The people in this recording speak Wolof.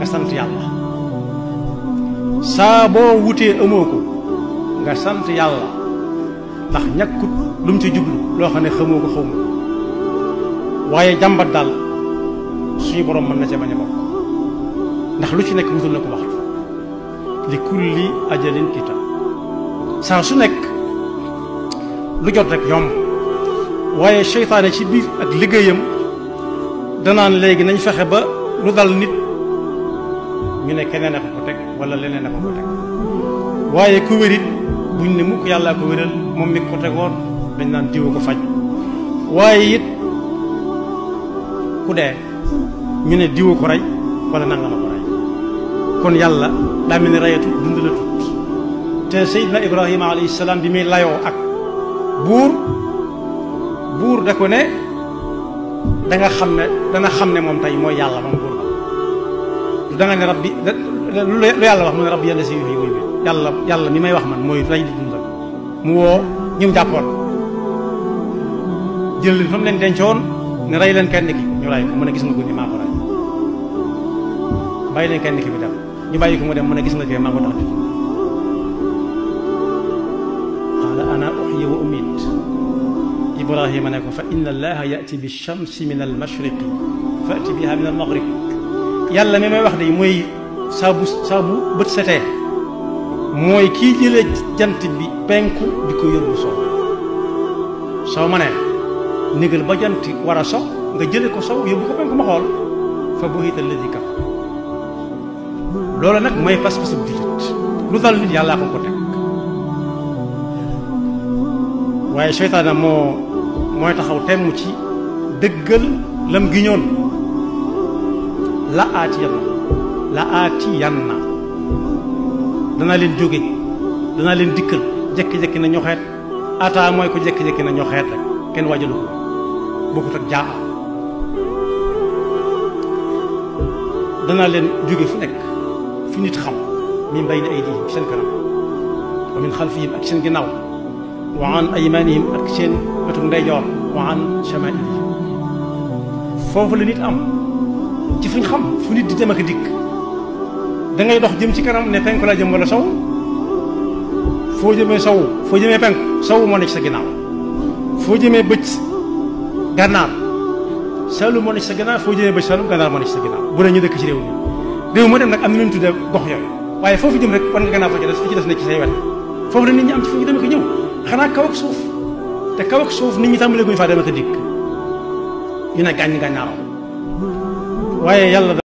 nga sant yàlla saa boo wutee amoo ko nga sant yàlla ndax ñàkkut lu mu ci jublu loo xam ne xamoo ko xawma waaye jàmbat daal suñu borom mën na ca bañ a bokk ndax lu ci nekk wutul na ko waxtu li kulli ajalin kitab saa su nekk lu jot rek yomb waaye seytaane ci biir ak liggéeyam danaan léegi nañ fexe ba lu dal nit ñu ne keneen a ko teg wala leneen a ko teg waaye ku wérit buñ ne mukk yàllaa ko wéral moom mi ko tegoon dañ naan diwa ko faj waaye it ku dee ñu ne diwa ko rey wala nangama ko rey kon yàlla daa mel ni rayatu dund la tut te Seydina Ibrahima alayhi salaam bi muy layoo ak buur da ko ne danga xam ne dana xam ne moom tey mooy yàlla moom buur ba da nga ne rabbi lu yàlla wax mu ne rabbi yàlla si yuhyi wa yumiit yàlla mi may wax man mooy rey di dundal mu woo ñum jàppoon jël leen fa mu leen dencoon ne rey leen kenn ki ñu rey ko mu ne gis nga ko ni maa ko rey bàyyi leen kenn ki bi dem ñu bàyyi ko mu dem mu ne gis nga ko maa ko tax qaala ana uhyi wa umiit Ibrahima ne ko fa inna allaha yati bi shamsi min al mashriqi fati biha min al maghrib yàlla mi may wax de mooy saa bu bët setee mooy kii jëlee jant bi penku di ko yóbbu soo ma ne négal ba jant war a so nga jële ko sow yóbbu ko penku ma xool fa buhita alladi kafar loolu nag mooy pas-pasu jullit lu dal nit yàllaa ko teg waaye seytaane mooy taxaw temm ci dëggal lam gi ñoon la aati yanna danaa leen jóge danaa leen dikkal jekki-jekki na ñoxeet ata mooy ko jekki-jekki na ñoxeet rek kenn waajalu ko bokkut ak jaa danaa leen jóge fu nekk fu nit xam min bayni aydihim seen kanam wa min xalfihim ak seen ginnaaw wa an aymanihim ak seen wetu ndeyjoor wa an shamailihim foofu la nit am ci fuñ xam fu nit di dem ak dikk da ngay dox jëm ci kanam ne penku laa jëm wala sow foo jëmee sow foo jëmee penku sow moo ne ci sa ginnaaw foo jëmee bëj gànnaar Saalum moo ne ci sa ginnaaw foo jëmee bëj Saalum gànnaar moo ne ci sa ginnaaw bu dee ñu dëkk ci réew mi réew moo dem nag am na ñu tuddee gox yooyu waaye foofu jëm rek wan nga gànnaar fa ci des nekk ci say wet foofu la nit ñi am ci fu ñu dem ak ñëw xanaa kaw ak suuf te kaw ak suuf nit ñi tàmbalee guñu faa dem ak dikk ñu ne gàññ gàññaaroo waaye yàlla